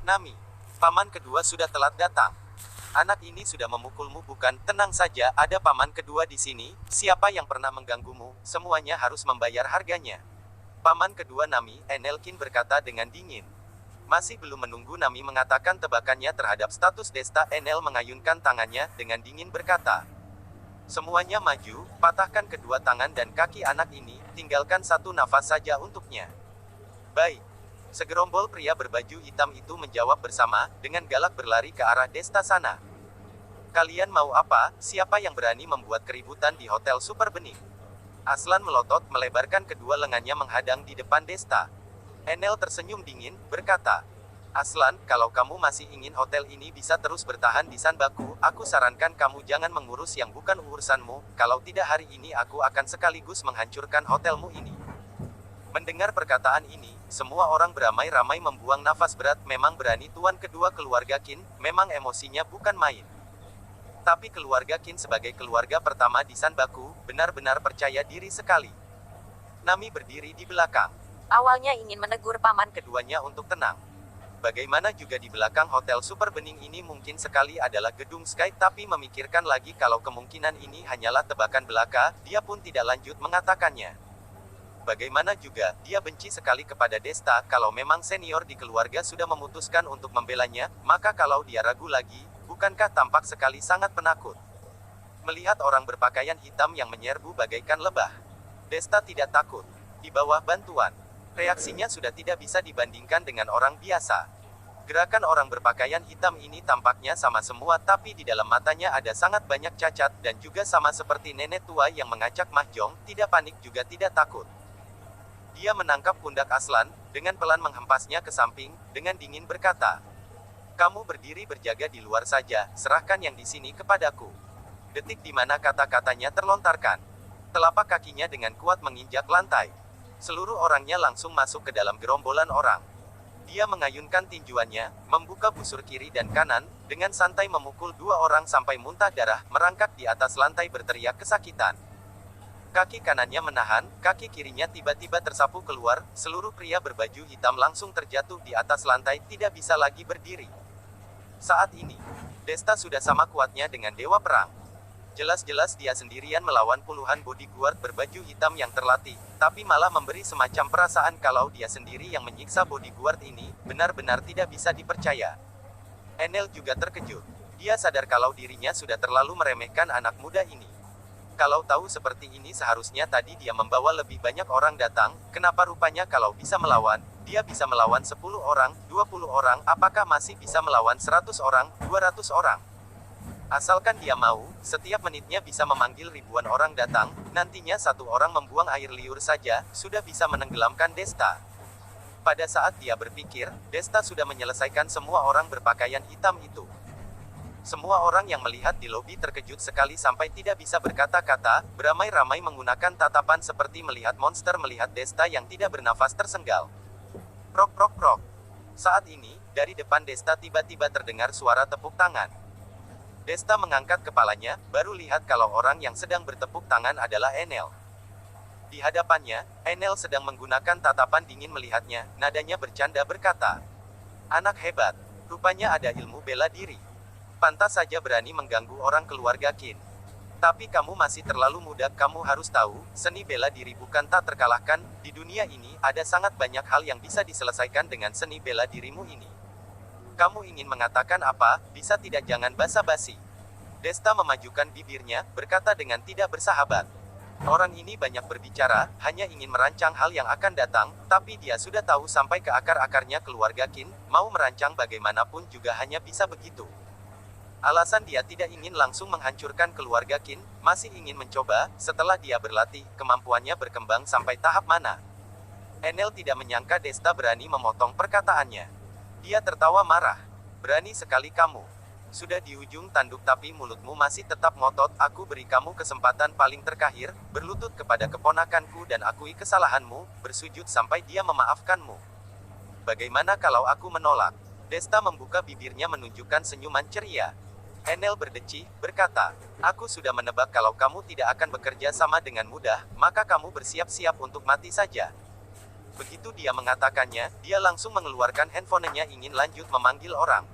Nami, paman kedua sudah telat datang. Anak ini sudah memukulmu bukan? Tenang saja, ada paman kedua di sini. Siapa yang pernah mengganggumu, semuanya harus membayar harganya. Paman kedua Nami, Enelkin berkata dengan dingin. Masih belum menunggu Nami mengatakan tebakannya terhadap status Desta, Enel mengayunkan tangannya, dengan dingin berkata. Semuanya maju, patahkan kedua tangan dan kaki anak ini, tinggalkan satu nafas saja untuknya. Baik. Segerombol pria berbaju hitam itu menjawab bersama, dengan galak berlari ke arah Desta sana. Kalian mau apa? Siapa yang berani membuat keributan di Hotel Super Bening? Aslan melotot, melebarkan kedua lengannya menghadang di depan Desta. Enel tersenyum dingin, berkata, Aslan, kalau kamu masih ingin hotel ini bisa terus bertahan di Sanbaku, aku sarankan kamu jangan mengurus yang bukan urusanmu, kalau tidak hari ini aku akan sekaligus menghancurkan hotelmu ini. Mendengar perkataan ini, semua orang beramai-ramai membuang nafas berat. Memang berani tuan kedua keluarga Qin, memang emosinya bukan main. Tapi keluarga Qin sebagai keluarga pertama di Sanbaku, benar-benar percaya diri sekali. Nami berdiri di belakang. Awalnya ingin menegur paman Keduanya untuk tenang. Bagaimana juga di belakang Hotel Super Bening ini mungkin sekali adalah gedung Sky, tapi memikirkan lagi kalau kemungkinan ini hanyalah tebakan belaka, dia pun tidak lanjut mengatakannya. Bagaimana juga, dia benci sekali kepada Desta. Kalau memang senior di keluarga sudah memutuskan untuk membelanya, maka kalau dia ragu lagi, bukankah tampak sekali sangat penakut? Melihat orang berpakaian hitam yang menyerbu bagaikan lebah. Desta tidak takut. Di bawah bantuan. Reaksinya sudah tidak bisa dibandingkan dengan orang biasa. Gerakan orang berpakaian hitam ini tampaknya sama semua, tapi di dalam matanya ada sangat banyak cacat, dan juga sama seperti nenek tua yang mengacak mahjong, tidak panik juga tidak takut. Dia menangkap pundak Aslan, dengan pelan menghempasnya ke samping, dengan dingin berkata, kamu berdiri berjaga di luar saja, serahkan yang di sini kepadaku. Detik di mana kata-katanya terlontarkan. Telapak kakinya dengan kuat menginjak lantai. Seluruh orangnya langsung masuk ke dalam gerombolan orang. Dia mengayunkan tinjuannya, membuka busur kiri dan kanan, dengan santai memukul dua orang sampai muntah darah, merangkak di atas lantai berteriak kesakitan. Kaki kanannya menahan, kaki kirinya tiba-tiba tersapu keluar, seluruh pria berbaju hitam langsung terjatuh di atas lantai, tidak bisa lagi berdiri. Saat ini, Desta sudah sama kuatnya dengan Dewa Perang. Jelas-jelas dia sendirian melawan puluhan bodyguard berbaju hitam yang terlatih, tapi malah memberi semacam perasaan kalau dia sendiri yang menyiksa bodyguard ini, benar-benar tidak bisa dipercaya. Enel juga terkejut. Dia sadar kalau dirinya sudah terlalu meremehkan anak muda ini. Kalau tahu seperti ini seharusnya tadi dia membawa lebih banyak orang datang, kenapa rupanya kalau bisa melawan, dia bisa melawan 10 orang, 20 orang, apakah masih bisa melawan 100 orang, 200 orang? Asalkan dia mau, setiap menitnya bisa memanggil ribuan orang datang, nantinya satu orang membuang air liur saja, sudah bisa menenggelamkan Desta. Pada saat dia berpikir, Desta sudah menyelesaikan semua orang berpakaian hitam itu. Semua orang yang melihat di lobi terkejut sekali sampai tidak bisa berkata-kata, beramai-ramai menggunakan tatapan seperti melihat monster melihat Desta yang tidak bernafas tersenggal. Prok prok prok. Saat ini, dari depan Desta tiba-tiba terdengar suara tepuk tangan. Desta mengangkat kepalanya, baru lihat kalau orang yang sedang bertepuk tangan adalah Enel. Di hadapannya, Enel sedang menggunakan tatapan dingin melihatnya, nadanya bercanda berkata, anak hebat, rupanya ada ilmu bela diri. Pantas saja berani mengganggu orang keluarga Qin. Tapi kamu masih terlalu muda, kamu harus tahu, seni bela diri bukan tak terkalahkan, di dunia ini, ada sangat banyak hal yang bisa diselesaikan dengan seni bela dirimu ini. Kamu ingin mengatakan apa, bisa tidak jangan basa-basi. Desta memajukan bibirnya, berkata dengan tidak bersahabat. Orang ini banyak berbicara, hanya ingin merancang hal yang akan datang, tapi dia sudah tahu sampai ke akar-akarnya keluarga Qin, mau merancang bagaimanapun juga hanya bisa begitu. Alasan dia tidak ingin langsung menghancurkan keluarga Qin, masih ingin mencoba, setelah dia berlatih, kemampuannya berkembang sampai tahap mana. Enel tidak menyangka Desta berani memotong perkataannya. Dia tertawa marah. Berani sekali kamu. Sudah di ujung tanduk tapi mulutmu masih tetap ngotot, aku beri kamu kesempatan paling terakhir, berlutut kepada keponakanku dan akui kesalahanmu, bersujud sampai dia memaafkanmu. Bagaimana kalau aku menolak? Desta membuka bibirnya menunjukkan senyuman ceria. Enel berdecih, berkata, aku sudah menebak kalau kamu tidak akan bekerja sama dengan mudah, maka kamu bersiap-siap untuk mati saja. Begitu dia mengatakannya, dia langsung mengeluarkan handphonenya ingin lanjut memanggil orang.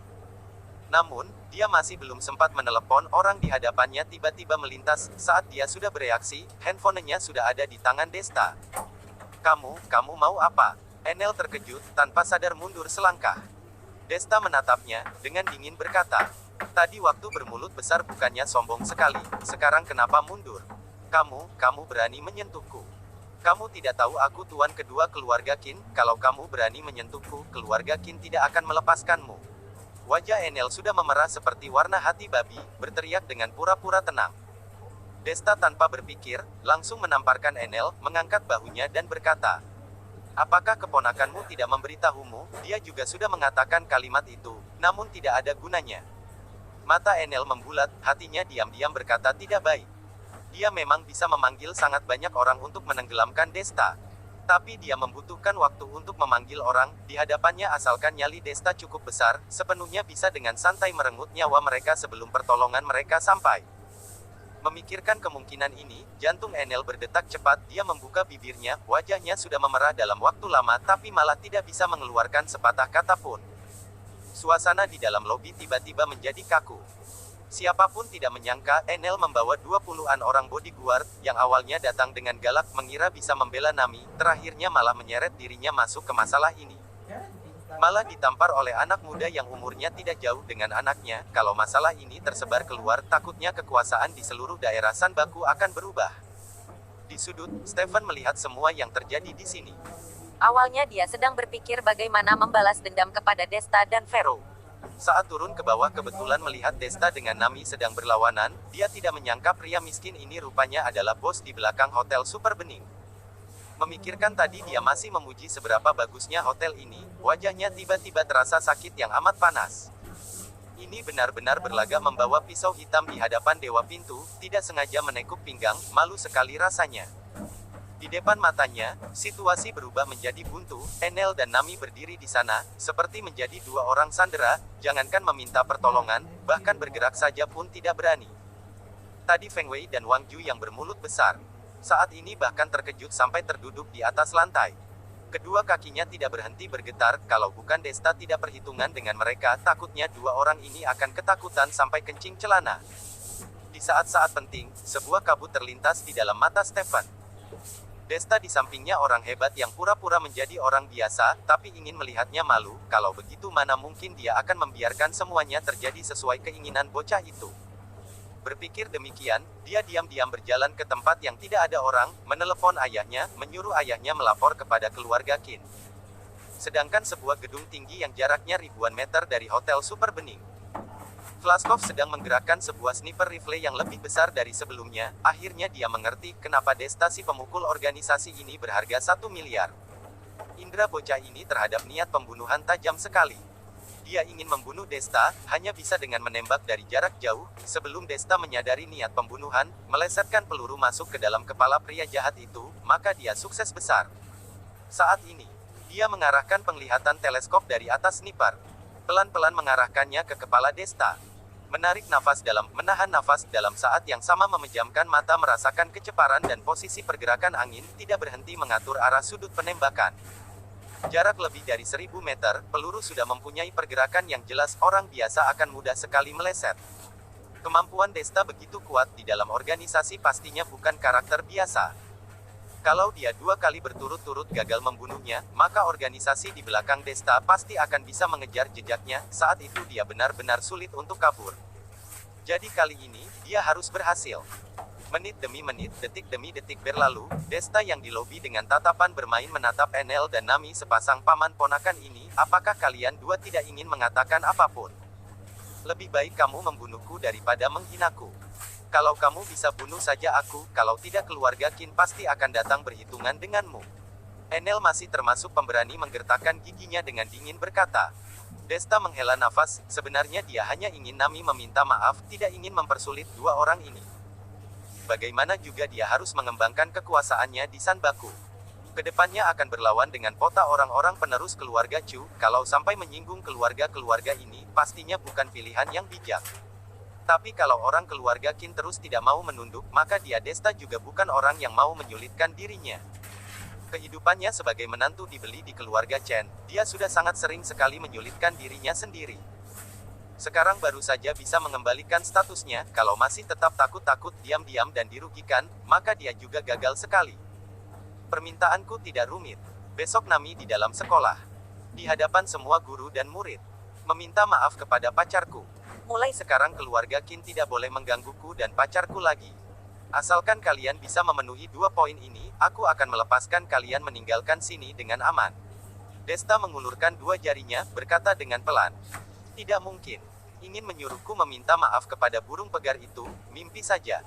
Namun, dia masih belum sempat menelepon orang di hadapannya tiba-tiba melintas, saat dia sudah bereaksi, handphonenya sudah ada di tangan Desta. Kamu mau apa? Enel terkejut, tanpa sadar mundur selangkah. Desta menatapnya, dengan dingin berkata, tadi waktu bermulut besar bukannya sombong sekali, sekarang kenapa mundur? Kamu berani menyentuhku. Kamu tidak tahu aku tuan kedua keluarga Qin, kalau kamu berani menyentuhku, keluarga Qin tidak akan melepaskanmu. Wajah Enel sudah memerah seperti warna hati babi, berteriak dengan pura-pura tenang. Desta tanpa berpikir, langsung menamparkan Enel, mengangkat bahunya dan berkata, apakah keponakanmu tidak memberitahumu? Dia juga sudah mengatakan kalimat itu, namun tidak ada gunanya. Mata Enel membulat, hatinya diam-diam berkata tidak baik. Dia memang bisa memanggil sangat banyak orang untuk menenggelamkan Desta. Tapi dia membutuhkan waktu untuk memanggil orang, di hadapannya asalkan nyali Desta cukup besar, sepenuhnya bisa dengan santai merenggut nyawa mereka sebelum pertolongan mereka sampai. Memikirkan kemungkinan ini, jantung Enel berdetak cepat, dia membuka bibirnya, wajahnya sudah memerah dalam waktu lama tapi malah tidak bisa mengeluarkan sepatah kata pun. Suasana di dalam lobi tiba-tiba menjadi kaku. Siapapun tidak menyangka, Enel membawa 20-an orang bodyguard, yang awalnya datang dengan galak mengira bisa membela Nami, terakhirnya malah menyeret dirinya masuk ke masalah ini. Malah ditampar oleh anak muda yang umurnya tidak jauh dengan anaknya, kalau masalah ini tersebar keluar, takutnya kekuasaan di seluruh daerah Sanbaku akan berubah. Di sudut, Stefan melihat semua yang terjadi di sini. Awalnya dia sedang berpikir bagaimana membalas dendam kepada Desta dan Vero. Saat turun ke bawah kebetulan melihat Desta dengan Nami sedang berlawanan, dia tidak menyangka pria miskin ini rupanya adalah bos di belakang Hotel Super Bening. Memikirkan tadi dia masih memuji seberapa bagusnya hotel ini, wajahnya tiba-tiba terasa sakit yang amat panas. Ini benar-benar berlagak membawa pisau hitam di hadapan Dewa Pintu, tidak sengaja menekuk pinggang, malu sekali rasanya. Di depan matanya, situasi berubah menjadi buntu, Enel dan Nami berdiri di sana, seperti menjadi dua orang sandera, jangankan meminta pertolongan, bahkan bergerak saja pun tidak berani. Tadi Feng Wei dan Wang Ju yang bermulut besar. Saat ini bahkan terkejut sampai terduduk di atas lantai. Kedua kakinya tidak berhenti bergetar, kalau bukan Desta tidak perhitungan dengan mereka, takutnya dua orang ini akan ketakutan sampai kencing celana. Di saat-saat penting, sebuah kabut terlintas di dalam mata Stefan. Desta di sampingnya orang hebat yang pura-pura menjadi orang biasa, tapi ingin melihatnya malu, kalau begitu mana mungkin dia akan membiarkan semuanya terjadi sesuai keinginan bocah itu. Berpikir demikian, dia diam-diam berjalan ke tempat yang tidak ada orang, menelepon ayahnya, menyuruh ayahnya melapor kepada keluarga Qin. Sedangkan sebuah gedung tinggi yang jaraknya ribuan meter dari Hotel Super Bening. Flaskov sedang menggerakkan sebuah sniper rifle yang lebih besar dari sebelumnya, akhirnya dia mengerti kenapa Desta si pemukul organisasi ini berharga 1 miliar. Indra bocah ini terhadap niat pembunuhan tajam sekali. Dia ingin membunuh Desta, hanya bisa dengan menembak dari jarak jauh, sebelum Desta menyadari niat pembunuhan, melesetkan peluru masuk ke dalam kepala pria jahat itu, maka dia sukses besar. Saat ini, dia mengarahkan penglihatan teleskop dari atas sniper. Pelan-pelan mengarahkannya ke kepala Desta. Menarik nafas dalam, menahan nafas dalam saat yang sama memejamkan mata merasakan keceparan dan posisi pergerakan angin, tidak berhenti mengatur arah sudut penembakan. Jarak lebih dari 1000 meter, peluru sudah mempunyai pergerakan yang jelas, orang biasa akan mudah sekali meleset. Kemampuan Desta begitu kuat di dalam organisasi pastinya bukan karakter biasa. Kalau dia 2 kali berturut-turut gagal membunuhnya, maka organisasi di belakang Desta pasti akan bisa mengejar jejaknya, saat itu dia benar-benar sulit untuk kabur. Jadi kali ini, dia harus berhasil. Menit demi menit, detik demi detik berlalu, Desta yang di lobi dengan tatapan bermain menatap Enel dan Nami sepasang paman ponakan ini, apakah kalian dua tidak ingin mengatakan apapun? Lebih baik kamu membunuhku daripada menghinaku. Kalau kamu bisa bunuh saja aku, kalau tidak keluarga Qin pasti akan datang berhitungan denganmu. Enel masih termasuk pemberani menggertakkan giginya dengan dingin berkata. Desta menghela nafas, sebenarnya dia hanya ingin Nami meminta maaf, tidak ingin mempersulit dua orang ini. Bagaimana juga dia harus mengembangkan kekuasaannya di Sanbaku. Kedepannya akan berlawan dengan pota orang-orang penerus keluarga Chu, kalau sampai menyinggung keluarga-keluarga ini, pastinya bukan pilihan yang bijak. Tapi kalau orang keluarga Qin terus tidak mau menunduk, maka dia Desta juga bukan orang yang mau menyulitkan dirinya. Kehidupannya sebagai menantu dibeli di keluarga Chen, dia sudah sangat sering sekali menyulitkan dirinya sendiri. Sekarang baru saja bisa mengembalikan statusnya, kalau masih tetap takut-takut, diam-diam dan dirugikan, maka dia juga gagal sekali. Permintaanku tidak rumit. Besok Nami di dalam sekolah, di hadapan semua guru dan murid, meminta maaf kepada pacarku. Mulai sekarang keluarga Qin tidak boleh menggangguku dan pacarku lagi. Asalkan kalian bisa memenuhi 2 poin ini, aku akan melepaskan kalian meninggalkan sini dengan aman. Desta mengulurkan 2 jarinya, berkata dengan pelan. Tidak mungkin. Ingin menyuruhku meminta maaf kepada burung pegar itu, mimpi saja.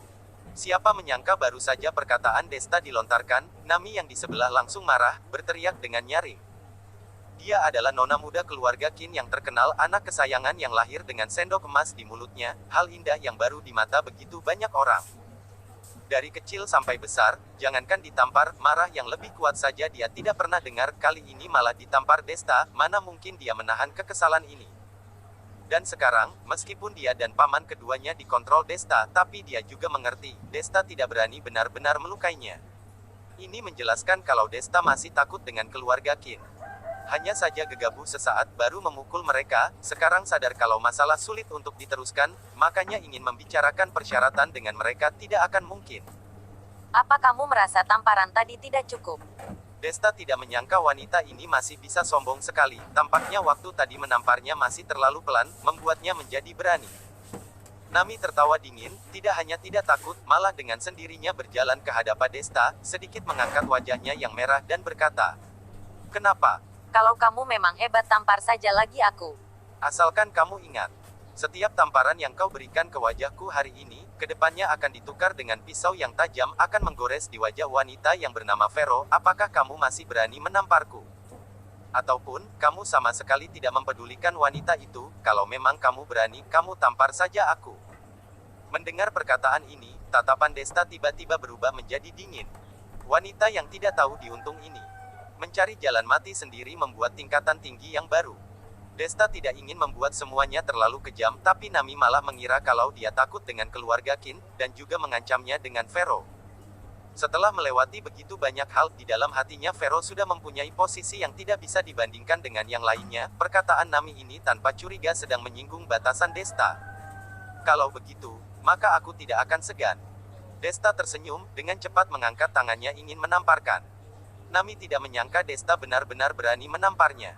Siapa menyangka baru saja perkataan Desta dilontarkan, Nami yang di sebelah langsung marah, berteriak dengan nyaring. Dia adalah nona muda keluarga Qin yang terkenal, anak kesayangan yang lahir dengan sendok emas di mulutnya, hal indah yang baru di mata begitu banyak orang. Dari kecil sampai besar, jangankan ditampar, marah yang lebih kuat saja dia tidak pernah dengar, kali ini malah ditampar Desta, mana mungkin dia menahan kekesalan ini. Dan sekarang, meskipun dia dan paman keduanya dikontrol Desta, tapi dia juga mengerti, Desta tidak berani benar-benar melukainya. Ini menjelaskan kalau Desta masih takut dengan keluarga Qin. Hanya saja gegabah sesaat, baru memukul mereka, sekarang sadar kalau masalah sulit untuk diteruskan, makanya ingin membicarakan persyaratan dengan mereka tidak akan mungkin. Apa kamu merasa tamparan tadi tidak cukup? Desta tidak menyangka wanita ini masih bisa sombong sekali, tampaknya waktu tadi menamparnya masih terlalu pelan, membuatnya menjadi berani. Nami tertawa dingin, tidak hanya tidak takut, malah dengan sendirinya berjalan ke hadapan Desta, sedikit mengangkat wajahnya yang merah dan berkata, "Kenapa? Kalau kamu memang hebat, tampar saja lagi aku." Asalkan kamu ingat, setiap tamparan yang kau berikan ke wajahku hari ini, kedepannya akan ditukar dengan pisau yang tajam, akan menggores di wajah wanita yang bernama Vero. Apakah kamu masih berani menamparku? Ataupun, kamu sama sekali tidak mempedulikan wanita itu? Kalau memang kamu berani, kamu tampar saja aku." Mendengar perkataan ini, tatapan Desta tiba-tiba berubah menjadi dingin. Wanita yang tidak tahu diuntung ini mencari jalan mati sendiri, membuat tingkatan tinggi yang baru. Desta tidak ingin membuat semuanya terlalu kejam, tapi Nami malah mengira kalau dia takut dengan keluarga Qin, dan juga mengancamnya dengan Vero. Setelah melewati begitu banyak hal, di dalam hatinya Vero sudah mempunyai posisi yang tidak bisa dibandingkan dengan yang lainnya. Perkataan Nami ini tanpa curiga sedang menyinggung batasan Desta. Kalau begitu, maka aku tidak akan segan. Desta tersenyum, dengan cepat mengangkat tangannya ingin menamparkan. Nami tidak menyangka Desta benar-benar berani menamparnya.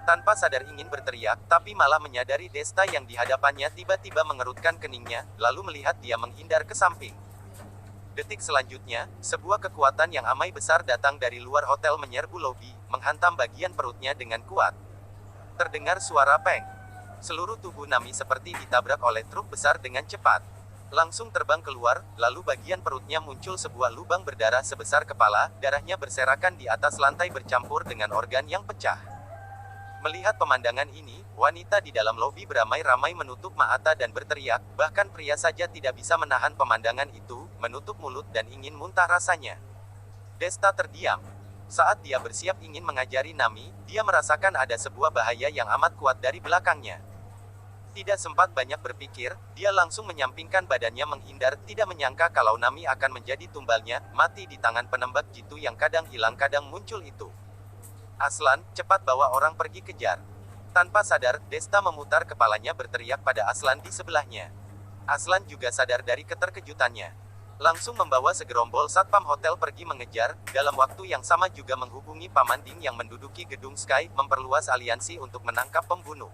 Tanpa sadar ingin berteriak, tapi malah menyadari Desta yang di hadapannya tiba-tiba mengerutkan keningnya, lalu melihat dia menghindar ke samping. Detik selanjutnya, sebuah kekuatan yang amai besar datang dari luar hotel menyerbu lobi, menghantam bagian perutnya dengan kuat. Terdengar suara peng. Seluruh tubuh Nami seperti ditabrak oleh truk besar dengan cepat. Langsung terbang keluar, lalu bagian perutnya muncul sebuah lubang berdarah sebesar kepala, darahnya berserakan di atas lantai bercampur dengan organ yang pecah. Melihat pemandangan ini, wanita di dalam lobi beramai-ramai menutup mata dan berteriak, bahkan pria saja tidak bisa menahan pemandangan itu, menutup mulut dan ingin muntah rasanya. Desta terdiam. Saat dia bersiap ingin mengajari Nami, dia merasakan ada sebuah bahaya yang amat kuat dari belakangnya. Tidak sempat banyak berpikir, dia langsung menyampingkan badannya menghindar, tidak menyangka kalau Nami akan menjadi tumbalnya, mati di tangan penembak jitu yang kadang hilang kadang muncul itu. "Aslan, cepat bawa orang pergi kejar." Tanpa sadar, Desta memutar kepalanya berteriak pada Aslan di sebelahnya. Aslan juga sadar dari keterkejutannya. Langsung membawa segerombol satpam hotel pergi mengejar, dalam waktu yang sama juga menghubungi Paman Ding yang menduduki gedung Sky, memperluas aliansi untuk menangkap pembunuh.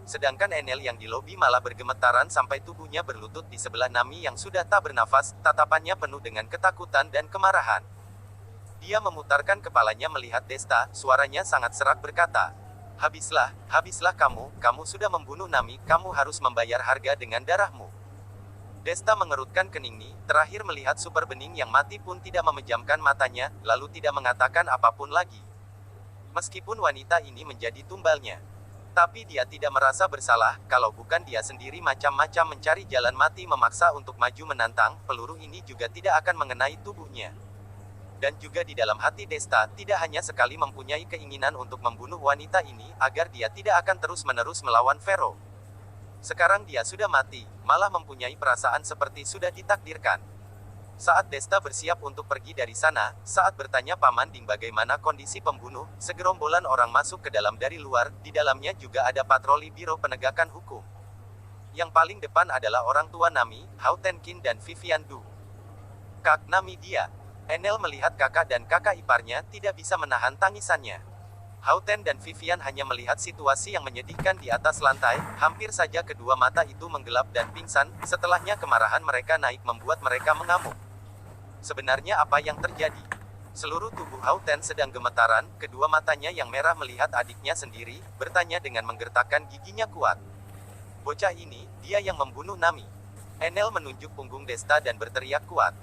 Sedangkan Enel yang di lobi malah bergemetaran sampai tubuhnya berlutut di sebelah Nami yang sudah tak bernafas, tatapannya penuh dengan ketakutan dan kemarahan. Dia memutarkan kepalanya melihat Desta, suaranya sangat serak berkata, habislah kamu sudah membunuh Nami, kamu harus membayar harga dengan darahmu." Desta mengerutkan kening, terakhir melihat Super Bening yang mati pun tidak memejamkan matanya, lalu tidak mengatakan apapun lagi. Meskipun wanita ini menjadi tumbalnya, tapi dia tidak merasa bersalah, kalau bukan dia sendiri macam-macam mencari jalan mati memaksa untuk maju menantang, peluru ini juga tidak akan mengenai tubuhnya. Dan juga di dalam hati Desta, tidak hanya sekali mempunyai keinginan untuk membunuh wanita ini, agar dia tidak akan terus-menerus melawan Vero. Sekarang dia sudah mati, malah mempunyai perasaan seperti sudah ditakdirkan. Saat Desta bersiap untuk pergi dari sana, saat bertanya Paman Ding bagaimana kondisi pembunuh, segerombolan orang masuk ke dalam dari luar, di dalamnya juga ada patroli Biro Penegakan Hukum. Yang paling depan adalah orang tua Nami, Hao Tenkin dan Vivian Du. Kak Nami dia. Enel melihat kakak dan kakak iparnya tidak bisa menahan tangisannya. Hao Ten dan Vivian hanya melihat situasi yang menyedihkan di atas lantai, hampir saja kedua mata itu menggelap dan pingsan, setelahnya kemarahan mereka naik membuat mereka mengamuk. Sebenarnya apa yang terjadi? Seluruh tubuh Hao Ten sedang gemetaran, kedua matanya yang merah melihat adiknya sendiri, bertanya dengan menggertakkan giginya kuat. Bocah ini, dia yang membunuh Nami. Enel menunjuk punggung Desta dan berteriak kuat.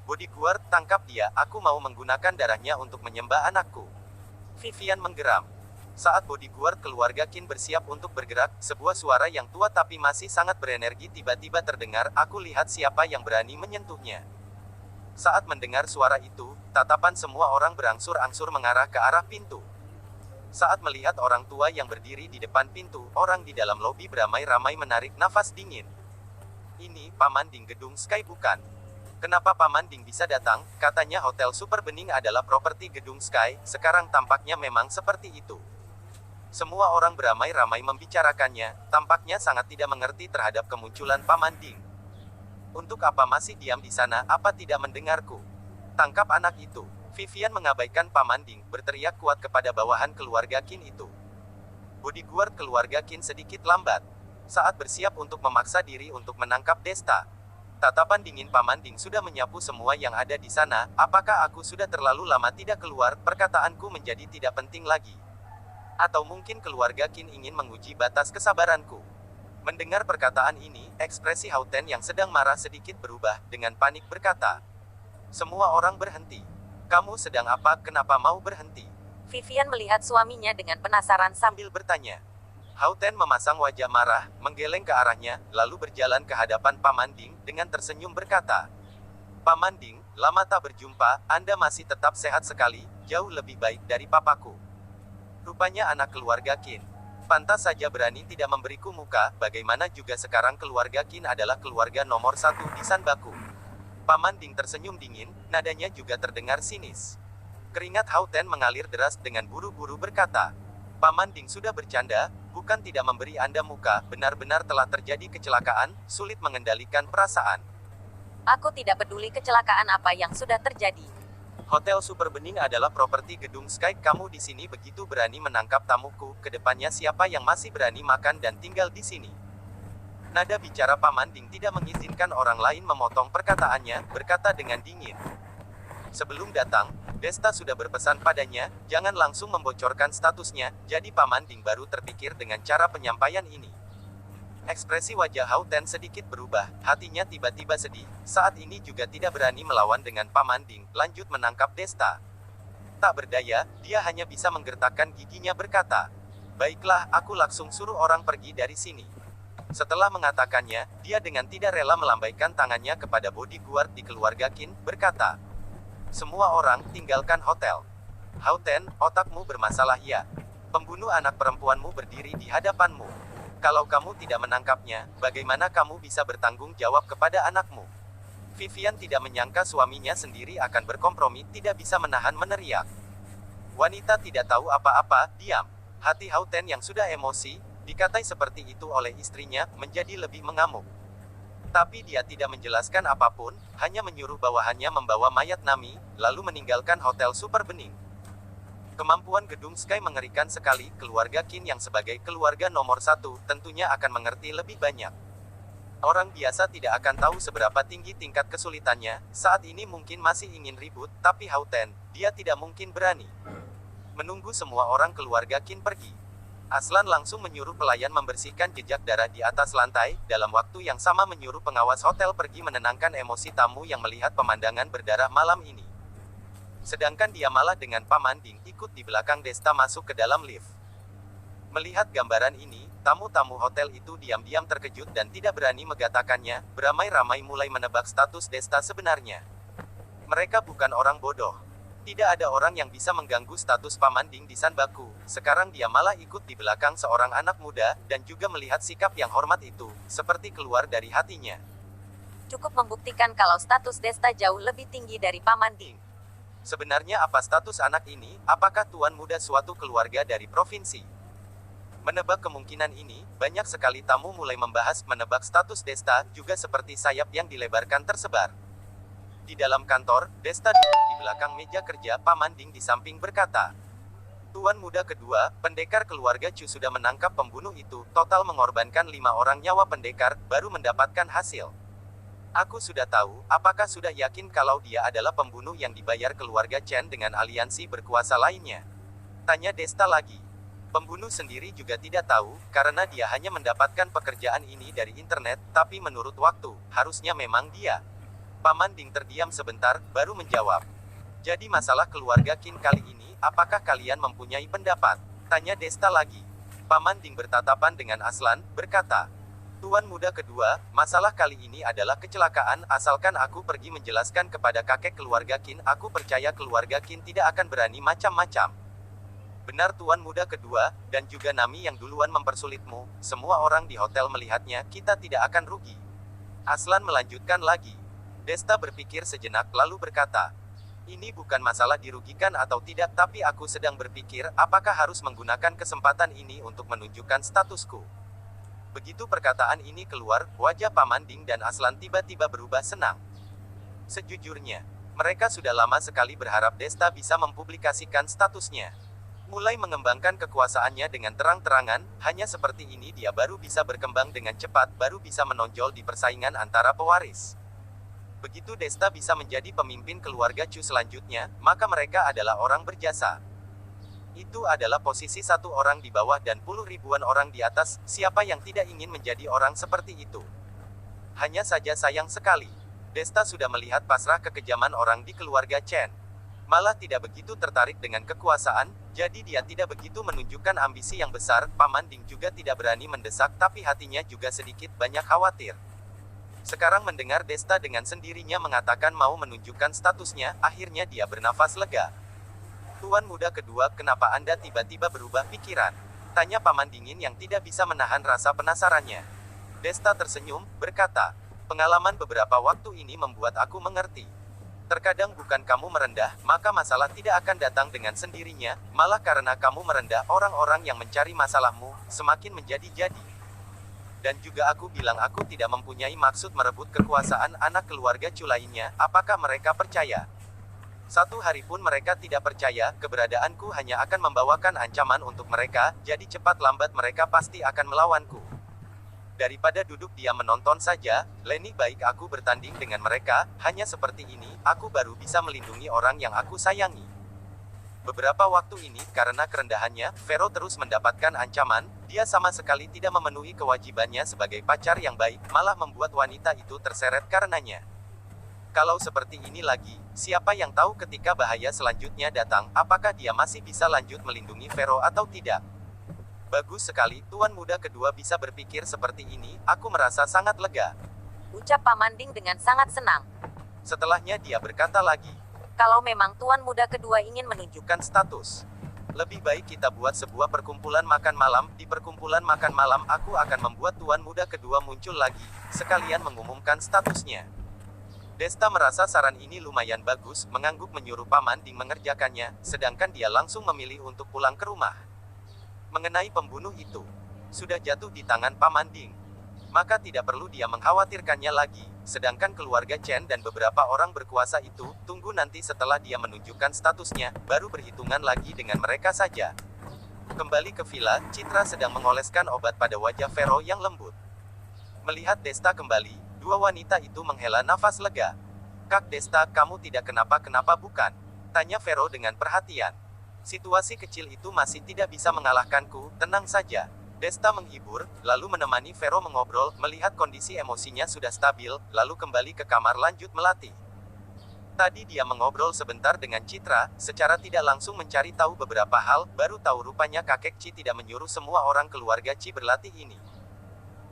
Bodyguard, tangkap dia, aku mau menggunakan darahnya untuk menyembah anakku. Vivian menggeram. Saat bodyguard keluarga Qin bersiap untuk bergerak, sebuah suara yang tua tapi masih sangat berenergi tiba-tiba terdengar, aku lihat siapa yang berani menyentuhnya. Saat mendengar suara itu, tatapan semua orang berangsur-angsur mengarah ke arah pintu. Saat melihat orang tua yang berdiri di depan pintu, orang di dalam lobi beramai-ramai menarik nafas dingin. Ini, Paman Ding gedung Sky bukan? Kenapa Paman Ding bisa datang? Katanya Hotel Super Bening adalah properti gedung Sky, sekarang tampaknya memang seperti itu. Semua orang beramai-ramai membicarakannya, tampaknya sangat tidak mengerti terhadap kemunculan Paman Ding. Untuk apa masih diam di sana, apa tidak mendengarku? Tangkap anak itu. Vivian mengabaikan Paman Ding, berteriak kuat kepada bawahan keluarga Qin itu. Bodyguard keluarga Qin sedikit lambat. Saat bersiap untuk memaksa diri untuk menangkap Desta. Tatapan dingin Paman Ding sudah menyapu semua yang ada di sana, apakah aku sudah terlalu lama tidak keluar, perkataanku menjadi tidak penting lagi. Atau mungkin keluarga Qin ingin menguji batas kesabaranku. Mendengar perkataan ini, ekspresi Hao Ten yang sedang marah sedikit berubah, dengan panik berkata. Semua orang berhenti. Kamu sedang apa, kenapa mau berhenti? Vivian melihat suaminya dengan penasaran sambil Sambil bertanya. Hao Ten memasang wajah marah, menggeleng ke arahnya, lalu berjalan ke hadapan Paman Ding, dengan tersenyum berkata. Paman Ding, lama tak berjumpa, Anda masih tetap sehat sekali, jauh lebih baik dari papaku. Rupanya anak keluarga Qin. Pantas saja berani tidak memberiku muka, bagaimana juga sekarang keluarga Qin adalah keluarga nomor 1 di Sanbaku. Paman Ding tersenyum dingin, nadanya juga terdengar sinis. Keringat Hao Ten mengalir deras dengan buru-buru berkata. Paman Ding sudah bercanda, bukan tidak memberi Anda muka, benar-benar telah terjadi kecelakaan, sulit mengendalikan perasaan. Aku tidak peduli kecelakaan apa yang sudah terjadi. Hotel Super Bening adalah properti gedung Sky, kamu di sini begitu berani menangkap tamuku, kedepannya siapa yang masih berani makan dan tinggal di sini? Nada bicara Paman Ding tidak mengizinkan orang lain memotong perkataannya, berkata dengan dingin. Sebelum datang, Desta sudah berpesan padanya, jangan langsung membocorkan statusnya, jadi Paman Ding baru terpikir dengan cara penyampaian ini. Ekspresi wajah Hao Ten sedikit berubah, hatinya tiba-tiba sedih, saat ini juga tidak berani melawan dengan Paman Ding, lanjut menangkap Desta. Tak berdaya, dia hanya bisa menggertakkan giginya berkata, baiklah, aku langsung suruh orang pergi dari sini. Setelah mengatakannya, dia dengan tidak rela melambaikan tangannya kepada bodyguard di keluarga Qin, berkata, semua orang, tinggalkan hotel. Hao Ten, otakmu bermasalah ya. Pembunuh anak perempuanmu berdiri di hadapanmu. Kalau kamu tidak menangkapnya, bagaimana kamu bisa bertanggung jawab kepada anakmu? Vivian tidak menyangka suaminya sendiri akan berkompromi, tidak bisa menahan meneriak. Wanita tidak tahu apa-apa, diam. Hati Hao Ten yang sudah emosi, dikatai seperti itu oleh istrinya, menjadi lebih mengamuk. Tapi dia tidak menjelaskan apapun, hanya menyuruh bawahannya membawa mayat Nami, lalu meninggalkan Hotel Super Bening. Kemampuan gedung Sky mengerikan sekali, keluarga Qin yang sebagai keluarga nomor 1, tentunya akan mengerti lebih banyak. Orang biasa tidak akan tahu seberapa tinggi tingkat kesulitannya, saat ini mungkin masih ingin ribut, tapi Hao Ten, dia tidak mungkin berani menunggu semua orang keluarga Qin pergi. Aslan langsung menyuruh pelayan membersihkan jejak darah di atas lantai, dalam waktu yang sama menyuruh pengawas hotel pergi menenangkan emosi tamu yang melihat pemandangan berdarah malam ini. Sedangkan dia malah dengan Paman Ding ikut di belakang Desta masuk ke dalam lift. Melihat gambaran ini, tamu-tamu hotel itu diam-diam terkejut dan tidak berani mengatakannya, beramai-ramai mulai menebak status Desta sebenarnya. Mereka bukan orang bodoh. Tidak ada orang yang bisa mengganggu status Paman Ding di Sanbaku, sekarang dia malah ikut di belakang seorang anak muda, dan juga melihat sikap yang hormat itu, seperti keluar dari hatinya. cukup membuktikan kalau status Desta jauh lebih tinggi dari Paman Ding. Sebenarnya apa status anak ini? Apakah tuan muda suatu keluarga dari provinsi? Menebak kemungkinan ini, banyak sekali tamu mulai membahas menebak status Desta, juga seperti sayap yang dilebarkan tersebar. Di dalam kantor, Desta duduk di belakang meja kerja Paman Ding di samping berkata, Tuan muda kedua, pendekar keluarga Chu sudah menangkap pembunuh itu, total mengorbankan 5 orang nyawa pendekar, baru mendapatkan hasil. Aku sudah tahu, apakah sudah yakin kalau dia adalah pembunuh yang dibayar keluarga Chen dengan aliansi berkuasa lainnya? Tanya Desta lagi. Pembunuh sendiri juga tidak tahu, karena dia hanya mendapatkan pekerjaan ini dari internet, tapi menurut waktu, harusnya memang dia. Paman Ding terdiam sebentar, baru menjawab. Jadi masalah keluarga Qin kali ini, apakah kalian mempunyai pendapat? Tanya Desta lagi. Paman Ding bertatapan dengan Aslan, berkata, Tuan muda kedua, masalah kali ini adalah kecelakaan, asalkan aku pergi menjelaskan kepada kakek keluarga Qin, aku percaya keluarga Qin tidak akan berani macam-macam. Benar Tuan muda kedua, dan juga Nami yang duluan mempersulitmu, semua orang di hotel melihatnya, kita tidak akan rugi. Aslan melanjutkan lagi. Desta berpikir sejenak lalu berkata, ini bukan masalah dirugikan atau tidak, tapi aku sedang berpikir, apakah harus menggunakan kesempatan ini untuk menunjukkan statusku. Begitu perkataan ini keluar, wajah Paman Ding dan Aslan tiba-tiba berubah senang. Sejujurnya, mereka sudah lama sekali berharap Desta bisa mempublikasikan statusnya. Mulai mengembangkan kekuasaannya dengan terang-terangan, hanya seperti ini dia baru bisa berkembang dengan cepat, baru bisa menonjol di persaingan antara pewaris. Begitu Desta bisa menjadi pemimpin keluarga Chu selanjutnya, maka mereka adalah orang berjasa. Itu adalah posisi satu orang di bawah dan puluh ribuan orang di atas, siapa yang tidak ingin menjadi orang seperti itu? Hanya saja sayang sekali, Desta sudah melihat pasrah kekejaman orang di keluarga Chen. Malah tidak begitu tertarik dengan kekuasaan, jadi dia tidak begitu menunjukkan ambisi yang besar. Paman Ding juga tidak berani mendesak, tapi hatinya juga sedikit banyak khawatir. Sekarang mendengar Desta dengan sendirinya mengatakan mau menunjukkan statusnya, akhirnya dia bernafas lega. Tuan muda kedua, kenapa Anda tiba-tiba berubah pikiran? Tanya Paman Dingin yang tidak bisa menahan rasa penasarannya. Desta tersenyum, berkata, pengalaman beberapa waktu ini membuat aku mengerti. Terkadang bukan kamu merendah, maka masalah tidak akan datang dengan sendirinya, malah karena kamu merendah, orang-orang yang mencari masalahmu, semakin menjadi-jadi. Dan juga aku bilang aku tidak mempunyai maksud merebut kekuasaan anak keluarga Chu lainnya, apakah mereka percaya? Satu hari pun mereka tidak percaya, keberadaanku hanya akan membawakan ancaman untuk mereka, jadi cepat lambat mereka pasti akan melawanku. Daripada duduk diam menonton saja, lebih baik aku bertanding dengan mereka, hanya seperti ini, aku baru bisa melindungi orang yang aku sayangi. Beberapa waktu ini, karena kerendahannya, Vero terus mendapatkan ancaman, dia sama sekali tidak memenuhi kewajibannya sebagai pacar yang baik, malah membuat wanita itu terseret karenanya. Kalau seperti ini lagi, siapa yang tahu ketika bahaya selanjutnya datang, apakah dia masih bisa lanjut melindungi Vero atau tidak? Bagus sekali, Tuan muda kedua bisa berpikir seperti ini, aku merasa sangat lega. Ucap Paman Ding dengan sangat senang. Setelahnya dia berkata lagi, kalau memang Tuan muda kedua ingin menunjukkan bukan status. Lebih baik kita buat sebuah perkumpulan makan malam, di perkumpulan makan malam aku akan membuat Tuan muda kedua muncul lagi, sekalian mengumumkan statusnya. Desta merasa saran ini lumayan bagus, mengangguk menyuruh Paman Ding mengerjakannya, sedangkan dia langsung memilih untuk pulang ke rumah. Mengenai pembunuh itu, sudah jatuh di tangan Paman Ding. Maka tidak perlu dia mengkhawatirkannya lagi, sedangkan keluarga Chen dan beberapa orang berkuasa itu, tunggu nanti setelah dia menunjukkan statusnya, baru berhitungan lagi dengan mereka saja. Kembali ke villa, Citra sedang mengoleskan obat pada wajah Vero yang lembut. Melihat Desta kembali, dua wanita itu menghela nafas lega. Kak Desta, kamu tidak kenapa-kenapa bukan? Tanya Vero dengan perhatian. Situasi kecil itu masih tidak bisa mengalahkanku, tenang saja. Desta menghibur, lalu menemani Vero mengobrol, melihat kondisi emosinya sudah stabil, lalu kembali ke kamar lanjut melatih. Tadi dia mengobrol sebentar dengan Citra, secara tidak langsung mencari tahu beberapa hal, baru tahu rupanya kakek Ci tidak menyuruh semua orang keluarga Ci berlatih ini.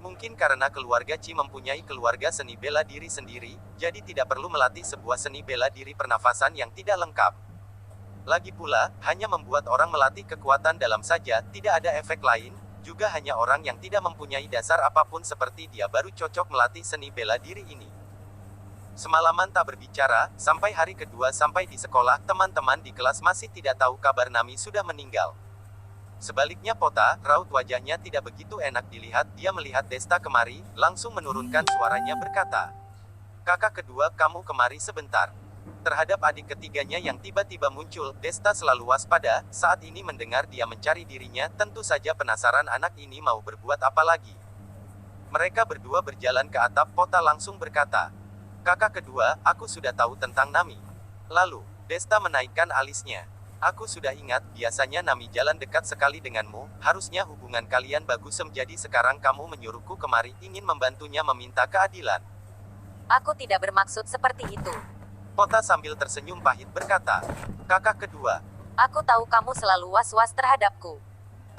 Mungkin karena keluarga Ci mempunyai keluarga seni bela diri sendiri, jadi tidak perlu melatih sebuah seni bela diri pernafasan yang tidak lengkap. Lagi pula, hanya membuat orang melatih kekuatan dalam saja, tidak ada efek lain. Juga hanya orang yang tidak mempunyai dasar apapun seperti dia baru cocok melatih seni bela diri ini. Semalaman tak berbicara, sampai hari kedua sampai di sekolah, teman-teman di kelas masih tidak tahu kabar Nami sudah meninggal. Sebaliknya Pota, raut wajahnya tidak begitu enak dilihat, dia melihat Desta kemari, langsung menurunkan suaranya berkata, "Kakak kedua, kamu kemari sebentar." Terhadap adik ketiganya yang tiba-tiba muncul, Desta selalu waspada, saat ini mendengar dia mencari dirinya, tentu saja penasaran anak ini mau berbuat apa lagi. Mereka berdua berjalan ke atap, Pota langsung berkata, "Kakak kedua, aku sudah tahu tentang Nami." Lalu, Desta menaikkan alisnya. "Aku sudah ingat, biasanya Nami jalan dekat sekali denganmu, harusnya hubungan kalian bagus jadi sekarang kamu menyuruhku kemari, ingin membantunya meminta keadilan." Aku tidak bermaksud seperti itu. Pota sambil tersenyum pahit berkata, "Kakak kedua, Aku tahu kamu selalu was-was terhadapku.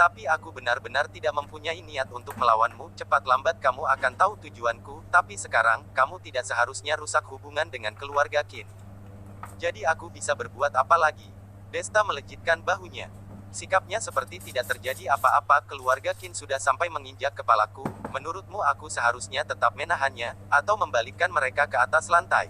tapi aku benar-benar tidak mempunyai niat untuk melawanmu, cepat lambat kamu akan tahu tujuanku, tapi sekarang, kamu tidak seharusnya rusak hubungan dengan keluarga Qin. Jadi aku bisa berbuat apa lagi?" Desta melejitkan bahunya. Sikapnya seperti tidak terjadi apa-apa, keluarga Qin sudah sampai menginjak kepalaku, menurutmu aku seharusnya tetap menahannya, atau membalikkan mereka ke atas lantai?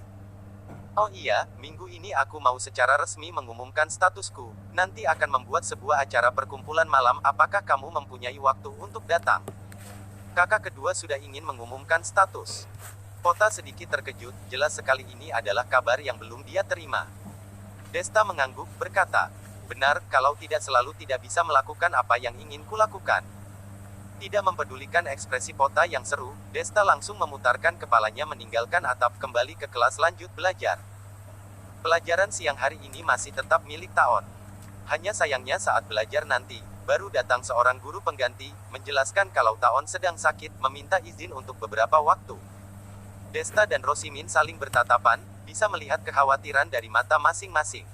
Oh iya, minggu ini aku mau secara resmi mengumumkan statusku. Nanti akan membuat sebuah acara perkumpulan malam, apakah kamu mempunyai waktu untuk datang? Kakak kedua sudah ingin mengumumkan status. Pota sedikit terkejut, jelas sekali ini adalah kabar yang belum dia terima. Desta mengangguk, berkata, "Benar, kalau tidak selalu tidak bisa melakukan apa yang ingin kulakukan." Tidak mempedulikan ekspresi Pota yang seru, Desta langsung memutarkan kepalanya meninggalkan atap, kembali ke kelas lanjut belajar. Pelajaran siang hari ini masih tetap milik Taon. Hanya sayangnya saat belajar nanti, baru datang seorang guru pengganti, menjelaskan kalau Taon sedang sakit, meminta izin untuk beberapa waktu. Desta dan Rosimin saling bertatapan, bisa melihat kekhawatiran dari mata masing-masing.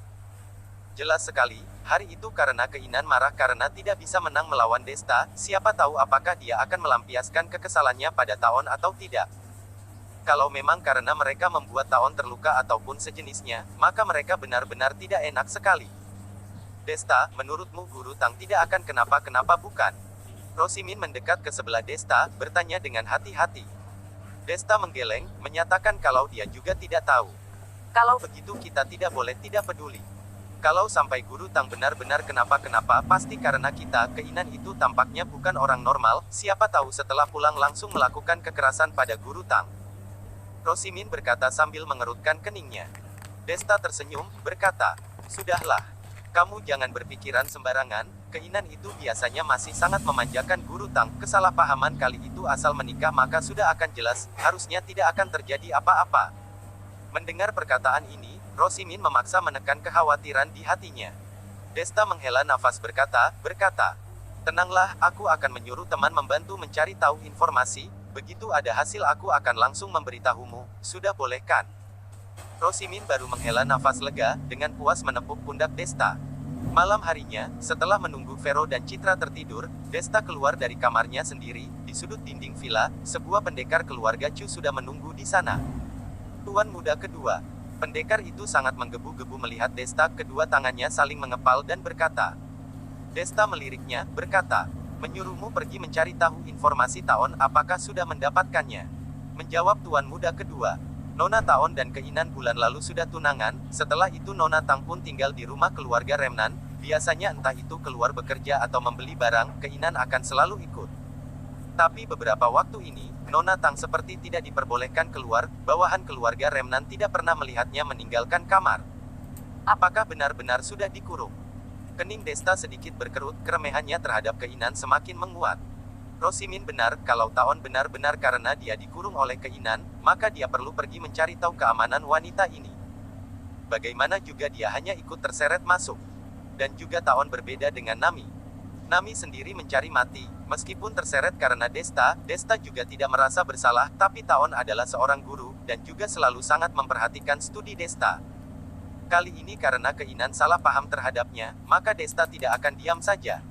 Jelas sekali, hari itu karena Keinan marah karena tidak bisa menang melawan Desta, siapa tahu apakah dia akan melampiaskan kekesalannya pada Taon atau tidak. Kalau memang karena mereka membuat Taon terluka ataupun sejenisnya, maka mereka benar-benar tidak enak sekali. Desta, menurutmu Guru Tang tidak akan kenapa-kenapa bukan? Rosimin mendekat ke sebelah Desta, bertanya dengan hati-hati. Desta menggeleng, menyatakan kalau dia juga tidak tahu. Kalau begitu kita tidak boleh tidak peduli. Kalau sampai Guru Tang benar-benar kenapa-kenapa, pasti karena kita, Keinan itu tampaknya bukan orang normal, siapa tahu setelah pulang langsung melakukan kekerasan pada Guru Tang. Rosimin berkata sambil mengerutkan keningnya. Desta tersenyum, berkata, "Sudahlah. Kamu jangan berpikiran sembarangan, Keinan itu biasanya masih sangat memanjakan Guru Tang, kesalahpahaman kali itu asal menikah maka sudah akan jelas, harusnya tidak akan terjadi apa-apa." Mendengar perkataan ini, Rosimin memaksa menekan kekhawatiran di hatinya. Desta menghela nafas berkata, "Tenanglah, aku akan menyuruh teman membantu mencari tahu informasi, begitu ada hasil aku akan langsung memberitahumu, sudah boleh kan?" Rosimin baru menghela nafas lega, dengan puas menepuk pundak Desta. Malam harinya, setelah menunggu Vero dan Citra tertidur, Desta keluar dari kamarnya sendiri, di sudut dinding villa, sebuah pendekar keluarga Chu sudah menunggu di sana. "Tuan muda kedua." Pendekar itu sangat menggebu-gebu melihat Desta, kedua tangannya saling mengepal dan berkata. Desta meliriknya, berkata, "Menyuruhmu pergi mencari tahu informasi Taon, apakah sudah mendapatkannya?" Menjawab Tuan muda kedua. "Nona Taon dan Keinan bulan lalu sudah tunangan, setelah itu Nona Tang pun tinggal di rumah keluarga Remnan, biasanya entah itu keluar bekerja atau membeli barang, Keinan akan selalu ikut. Tapi beberapa waktu ini, Nona Tang seperti tidak diperbolehkan keluar, bawahan keluarga Remnan tidak pernah melihatnya meninggalkan kamar. Apakah benar-benar sudah dikurung?" Kening Desta sedikit berkerut, keremehannya terhadap Keinan semakin menguat. Rosimin benar, kalau Taon benar-benar karena dia dikurung oleh Keinan, maka dia perlu pergi mencari tahu keamanan wanita ini. Bagaimana juga dia hanya ikut terseret masuk. Dan juga Taon berbeda dengan Nami. Nami sendiri mencari mati, meskipun terseret karena Desta, Desta juga tidak merasa bersalah, tapi Taon adalah seorang guru, dan juga selalu sangat memperhatikan studi Desta. Kali ini karena Keinan salah paham terhadapnya, maka Desta tidak akan diam saja.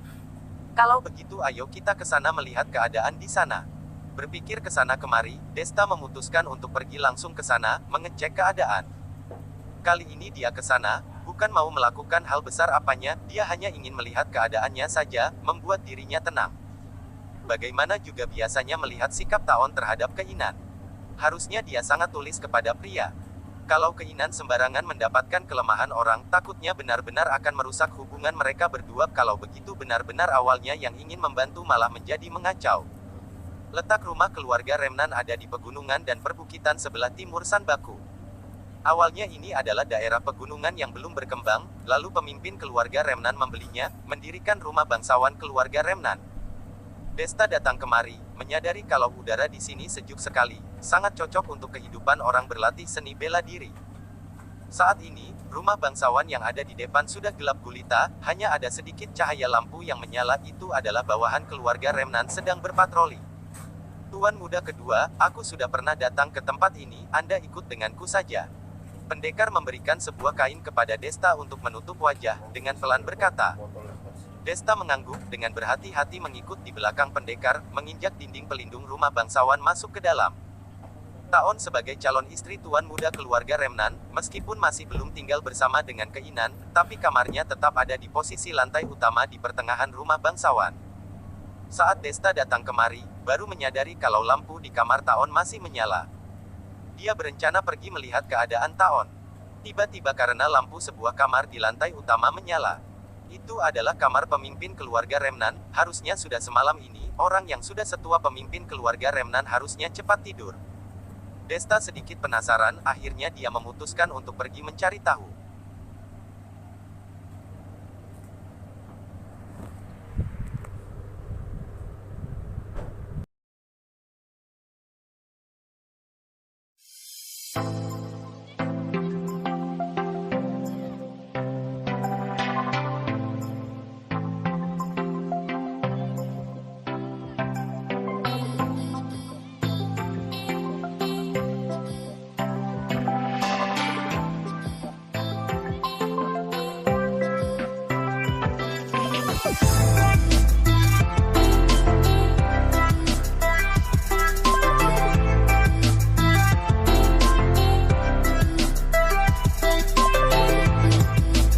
"Kalau begitu ayo kita ke sana melihat keadaan di sana." Berpikir ke sana kemari, Desta memutuskan untuk pergi langsung ke sana, mengecek keadaan. Kali ini dia ke sana, bukan mau melakukan hal besar apanya, dia hanya ingin melihat keadaannya saja, membuat dirinya tenang. Bagaimana juga biasanya melihat sikap Taon terhadap Keinan. Harusnya dia sangat tulis kepada pria. Kalau Keinan sembarangan mendapatkan kelemahan orang, takutnya benar-benar akan merusak hubungan mereka berdua. Kalau begitu benar-benar awalnya yang ingin membantu malah menjadi mengacau. Letak rumah keluarga Remnan ada di pegunungan dan perbukitan sebelah timur Sanbaku. Awalnya ini adalah daerah pegunungan yang belum berkembang, lalu pemimpin keluarga Remnan membelinya, mendirikan rumah bangsawan keluarga Remnan. Desta datang kemari, menyadari kalau udara di sini sejuk sekali, sangat cocok untuk kehidupan orang berlatih seni bela diri. Saat ini, rumah bangsawan yang ada di depan sudah gelap gulita, hanya ada sedikit cahaya lampu yang menyala. Itu adalah bawahan keluarga Remnan sedang berpatroli. Tuan muda kedua, aku sudah pernah datang ke tempat ini, Anda ikut denganku saja. Pendekar memberikan sebuah kain kepada Desta untuk menutup wajah, dengan pelan berkata. Desta mengangguk, dengan berhati-hati mengikut di belakang pendekar, menginjak dinding pelindung rumah bangsawan masuk ke dalam. Taon sebagai calon istri tuan muda keluarga Remnan, meskipun masih belum tinggal bersama dengan Keinan, tapi kamarnya tetap ada di posisi lantai utama di pertengahan rumah bangsawan. Saat Desta datang kemari, baru menyadari kalau lampu di kamar Taon masih menyala. Dia berencana pergi melihat keadaan Taon. Tiba-tiba karena lampu sebuah kamar di lantai utama menyala. Itu adalah kamar pemimpin keluarga Remnan, harusnya sudah semalam ini, orang yang sudah setua pemimpin keluarga Remnan harusnya cepat tidur. Desta sedikit penasaran, akhirnya dia memutuskan untuk pergi mencari tahu.